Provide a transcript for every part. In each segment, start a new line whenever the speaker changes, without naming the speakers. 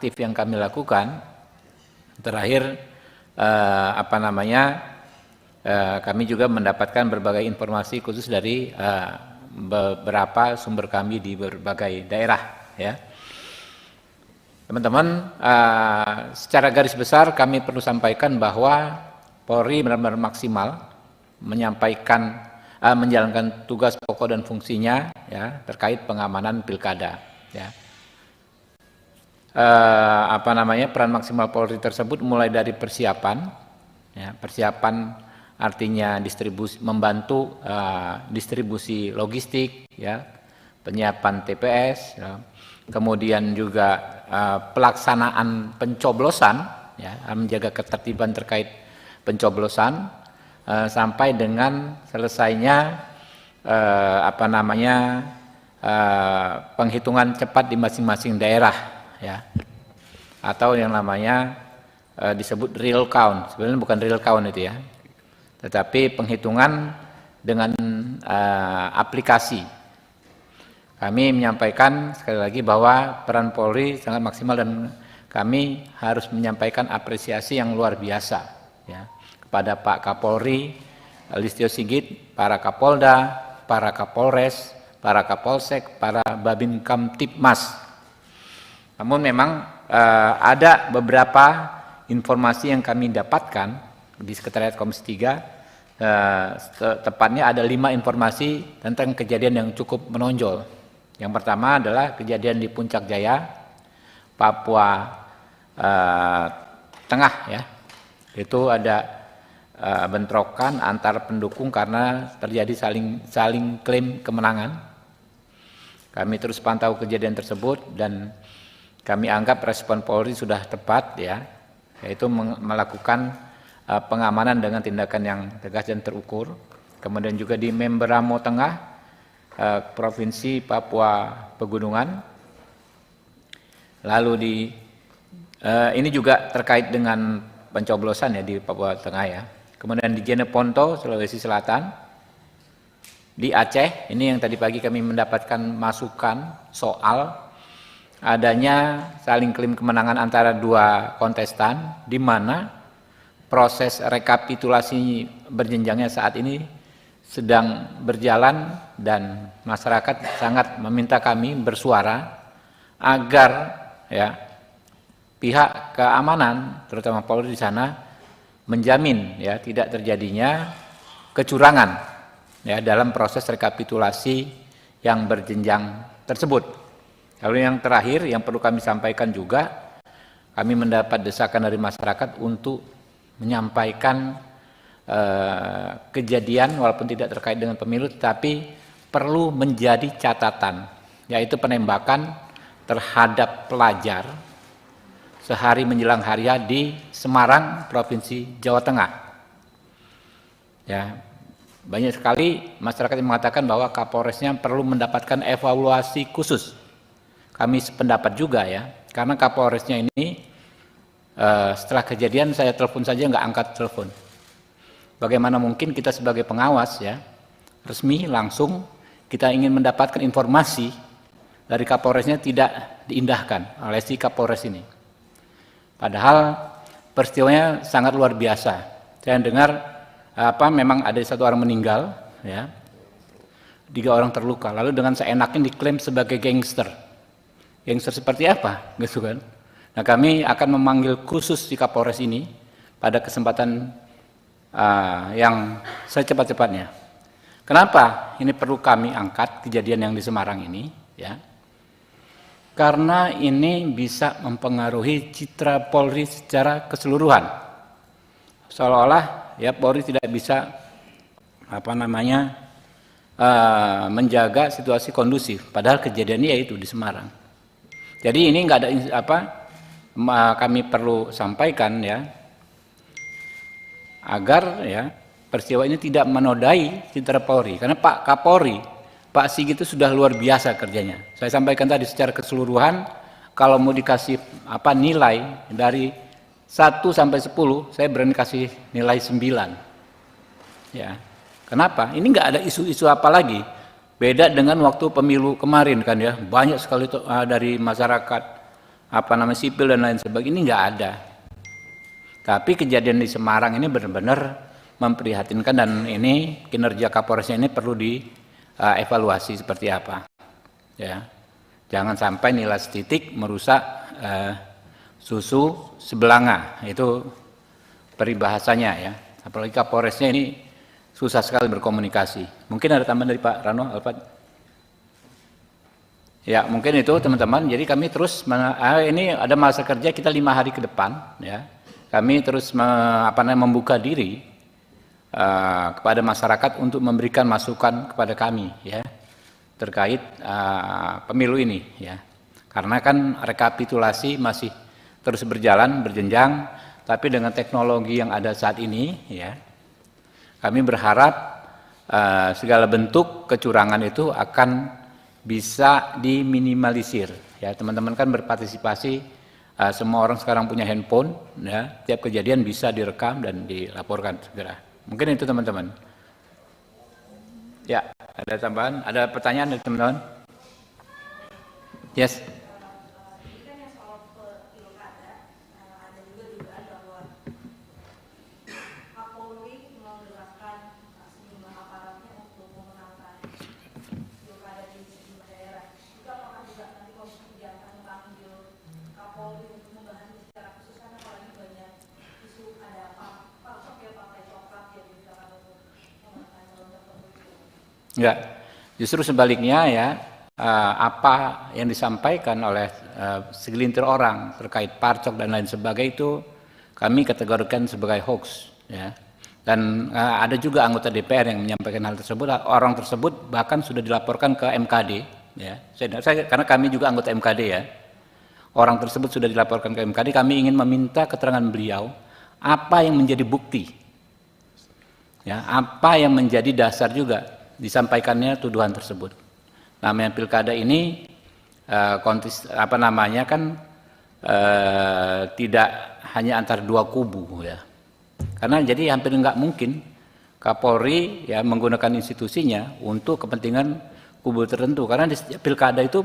aktif yang kami lakukan, terakhir kami juga mendapatkan berbagai informasi khusus dari beberapa sumber kami di berbagai daerah, ya. Teman-teman, secara garis besar kami perlu sampaikan bahwa Polri benar-benar maksimal menjalankan tugas pokok dan fungsinya, ya, terkait pengamanan pilkada, ya. Peran maksimal Polri tersebut mulai dari persiapan, ya, persiapan artinya membantu distribusi logistik, ya, penyiapan TPS, ya, kemudian juga pelaksanaan pencoblosan, ya, menjaga ketertiban terkait pencoblosan sampai dengan selesainya penghitungan cepat di masing-masing daerah, ya, atau yang namanya disebut real count. Sebenarnya bukan real count itu, ya, tetapi penghitungan dengan aplikasi. Kami menyampaikan sekali lagi bahwa peran Polri sangat maksimal dan kami harus menyampaikan apresiasi yang luar biasa, ya, kepada Pak Kapolri Listio Sigit, para Kapolda, para Kapolres, para Kapolsek, para Babin Kamtibmas. Namun memang ada beberapa informasi yang kami dapatkan di Sekretariat Komisi 3, tepatnya ada 5 informasi tentang kejadian yang cukup menonjol. Yang pertama adalah kejadian di Puncak Jaya, Papua Tengah, ya. Itu ada bentrokan antar pendukung karena terjadi saling klaim kemenangan. Kami terus pantau kejadian tersebut dan kami anggap respon Polri sudah tepat, ya, yaitu melakukan pengamanan dengan tindakan yang tegas dan terukur. Kemudian juga di Memberamo Tengah, Provinsi Papua Pegunungan. Lalu ini juga terkait dengan pencoblosan, ya, di Papua Tengah, ya. Kemudian di Jeneponto, Sulawesi Selatan. Di Aceh, ini yang tadi pagi kami mendapatkan masukan soal adanya saling klaim kemenangan antara 2 kontestan, di mana proses rekapitulasi berjenjangnya saat ini sedang berjalan dan masyarakat sangat meminta kami bersuara agar, ya, pihak keamanan terutama Polri di sana menjamin, ya, tidak terjadinya kecurangan, ya, dalam proses rekapitulasi yang berjenjang tersebut. Lalu yang terakhir yang perlu kami sampaikan juga, kami mendapat desakan dari masyarakat untuk menyampaikan kejadian walaupun tidak terkait dengan pemilu, tetapi perlu menjadi catatan, yaitu penembakan terhadap pelajar sehari menjelang hari H di Semarang, Provinsi Jawa Tengah. Ya, banyak sekali masyarakat yang mengatakan bahwa Kapolresnya perlu mendapatkan evaluasi khusus. Kami sependapat juga, ya, karena Kapolresnya ini setelah kejadian saya telepon saja nggak angkat telepon. Bagaimana mungkin kita sebagai pengawas, ya, resmi langsung kita ingin mendapatkan informasi dari Kapolresnya tidak diindahkan oleh si Kapolres ini. Padahal peristiwanya sangat luar biasa. Saya dengar memang ada 1 orang meninggal, ya, 3 orang terluka. Lalu dengan seenaknya diklaim sebagai gangster. Gangster seperti apa, gitu kan? Nah, kami akan memanggil khusus si Kapolres ini pada kesempatan yang secepat-cepatnya. Kenapa ini perlu kami angkat kejadian yang di Semarang ini, ya? Karena ini bisa mempengaruhi citra Polri secara keseluruhan. Seolah-olah, ya, Polri tidak bisa menjaga situasi kondusif, padahal kejadiannya yaitu di Semarang. Jadi ini nggak ada kami perlu sampaikan, ya, agar, ya, peristiwa ini tidak menodai citra Polri, karena Pak Kapolri, Pak Sigit itu sudah luar biasa kerjanya. Saya sampaikan tadi secara keseluruhan, kalau mau dikasih nilai dari 1 sampai 10, saya berani kasih nilai 9. Ya. Kenapa? Ini nggak ada isu-isu apa lagi. Beda dengan waktu pemilu kemarin, kan, ya. Banyak sekali dari masyarakat sipil dan lain sebagainya, ini nggak ada. Tapi kejadian di Semarang ini benar-benar memprihatinkan, dan ini kinerja Kapolresnya ini perlu dievaluasi seperti apa. Ya, jangan sampai nilai titik merusak susu sebelanga, itu peribahasanya ya. Apalagi Kapolresnya ini susah sekali berkomunikasi. Mungkin ada tambahan dari Pak Rano, Alfat? Ya, mungkin itu teman-teman. Jadi kami terus ini ada masa kerja kita 5 hari ke depan, ya. Kami terus membuka diri kepada masyarakat untuk memberikan masukan kepada kami, ya, terkait pemilu ini, ya. Karena kan rekapitulasi masih terus berjalan berjenjang, tapi dengan teknologi yang ada saat ini, ya, kami berharap segala bentuk kecurangan itu akan bisa diminimalisir. Ya, teman-teman kan berpartisipasi, semua orang sekarang punya handphone, ya, tiap kejadian bisa direkam dan dilaporkan segera. Mungkin itu teman-teman. Ya, ada tambahan, ada pertanyaan dari teman-teman? Yes. Enggak, justru sebaliknya ya, apa yang disampaikan oleh segelintir orang terkait parcok dan lain sebagainya itu kami kategorikan sebagai hoax, ya. Dan ada juga anggota DPR yang menyampaikan hal tersebut, orang tersebut bahkan sudah dilaporkan ke MKD, ya. Karena kami juga anggota MKD, ya. Orang tersebut sudah dilaporkan ke MKD, kami ingin meminta keterangan beliau apa yang menjadi bukti, ya, apa yang menjadi dasar juga disampaikannya tuduhan tersebut. Namanya pilkada ini tidak hanya antara dua kubu, ya. Karena jadi hampir nggak mungkin Kapolri ya menggunakan institusinya untuk kepentingan kubu tertentu, karena di setiap pilkada itu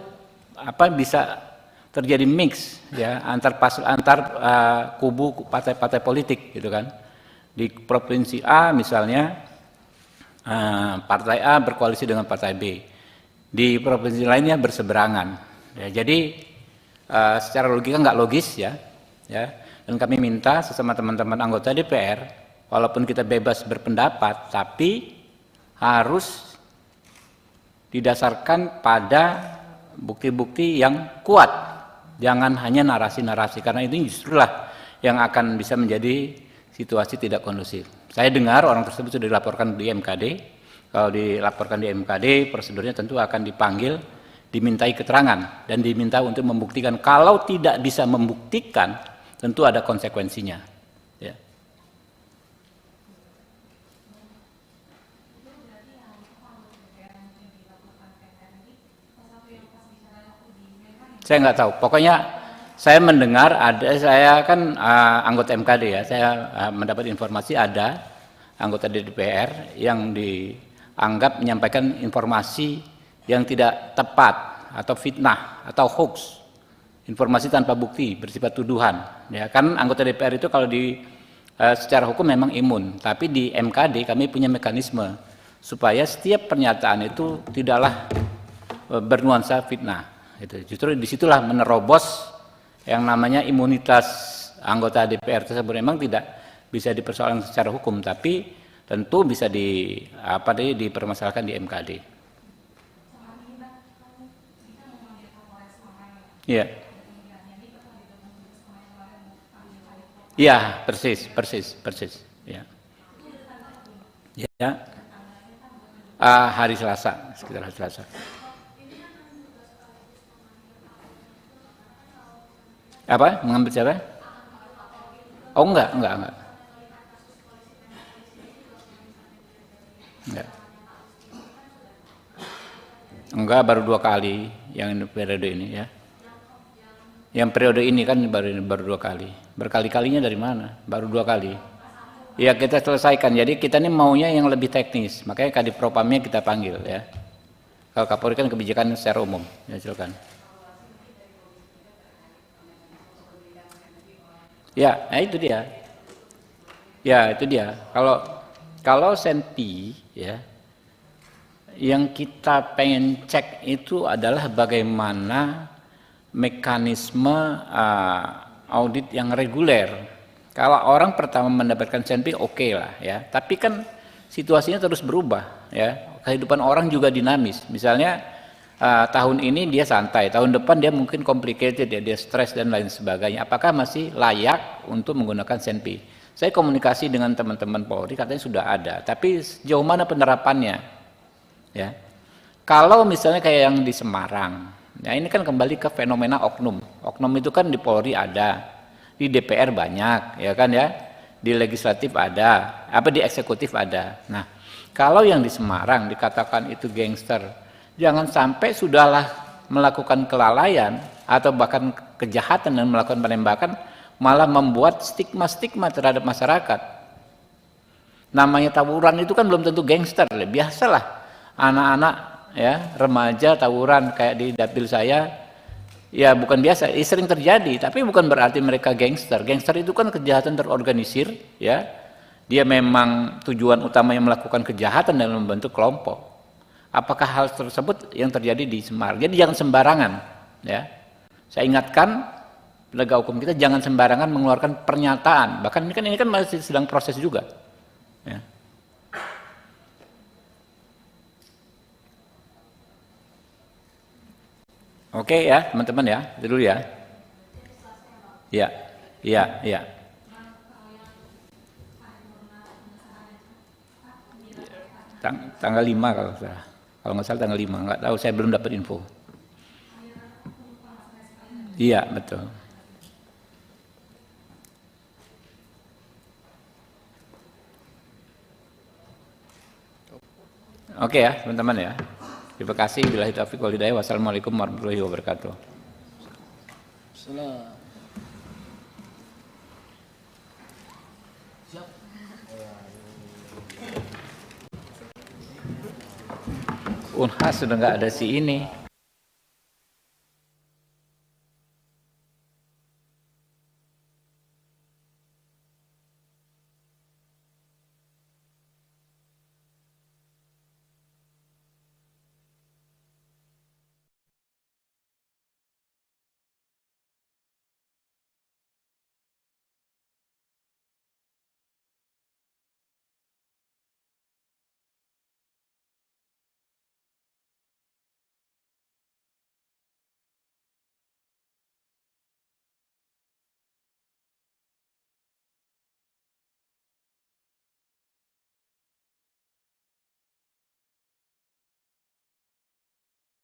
bisa terjadi mix, ya, antar kubu partai-partai politik gitu kan. Di provinsi A misalnya partai A berkoalisi dengan partai B, di provinsi lainnya berseberangan, ya. Jadi secara logika nggak logis, ya. Dan kami minta sesama teman-teman anggota DPR, walaupun kita bebas berpendapat, tapi harus didasarkan pada bukti-bukti yang kuat, jangan hanya narasi-narasi, karena ini justrulah yang akan bisa menjadi situasi tidak kondusif. Saya dengar orang tersebut sudah dilaporkan di MKD. Kalau dilaporkan di MKD, prosedurnya tentu akan dipanggil, dimintai keterangan, dan diminta untuk membuktikan. Kalau tidak bisa membuktikan, tentu ada konsekuensinya. Ya. Saya nggak tahu. Pokoknya saya mendengar saya kan anggota MKD, ya, saya mendapat informasi ada anggota DPR yang dianggap menyampaikan informasi yang tidak tepat atau fitnah atau hoax, informasi tanpa bukti bersifat tuduhan, ya. Kan anggota DPR itu kalau secara hukum memang imun, tapi di MKD kami punya mekanisme supaya setiap pernyataan itu tidaklah bernuansa fitnah. Justru disitulah menerobos yang namanya imunitas anggota DPR tersebut. Memang tidak bisa dipersoalkan secara hukum, tapi tentu bisa dipermasalahkan di MKD. Iya. Iya, persis. Ya. Ya. Hari Selasa, sekitar hari Selasa. Apa? Mengambil siapa? Oh, enggak. Enggak, baru 2 kali yang periode ini, ya. Yang periode ini kan baru 2 kali. Berkali-kalinya dari mana? Baru 2 kali. Ya, kita selesaikan. Jadi kita ini maunya yang lebih teknis. Makanya Kadipropamnya kita panggil, ya. Kalau Kapolri kan kebijakan secara umum. Ya, silakan. Ya, nah itu dia. Ya, itu dia. Kalau Senpi ya, yang kita pengen cek itu adalah bagaimana mekanisme audit yang reguler. Kalau orang pertama mendapatkan Senpi oke lah ya, tapi kan situasinya terus berubah ya. Kehidupan orang juga dinamis. Misalnya tahun ini dia santai, tahun depan dia mungkin complicated ya, dia stres dan lain sebagainya. Apakah masih layak untuk menggunakan Senpi? Saya komunikasi dengan teman-teman Polri, katanya sudah ada, tapi sejauh mana penerapannya? Ya, kalau misalnya kayak yang di Semarang, ya ini kan kembali ke fenomena oknum. Oknum itu kan di Polri ada, di DPR banyak, ya kan ya, di legislatif ada, apa di eksekutif ada. Nah, kalau yang di Semarang dikatakan itu gangster, jangan sampai sudahlah melakukan kelalaian atau bahkan kejahatan dan melakukan penembakan, malah membuat stigma-stigma terhadap masyarakat. Namanya tawuran itu kan belum tentu gangster, biasalah anak-anak ya remaja tawuran kayak di dapil saya, ya bukan biasa, sering terjadi, tapi bukan berarti mereka gangster. Gangster itu kan kejahatan terorganisir, ya dia memang tujuan utamanya melakukan kejahatan dan membentuk kelompok. Apakah hal tersebut yang terjadi di Semarang? Jadi jangan sembarangan, ya. Saya ingatkan penegak hukum kita jangan sembarangan mengeluarkan pernyataan. Bahkan ini kan masih sedang proses juga. Ya. Oke ya teman-teman ya, itu dulu ya. Ya, ya, ya. Tanggal 5 kalau salah. Kalau nggak salah tanggal 5, nggak tahu, saya belum dapat info. Iya, betul. Oke ya teman-teman ya. Terima kasih. Billahi taufiq wal hidayah. Wassalamualaikum warahmatullahi wabarakatuh. Unhas sudah nggak ada si ini.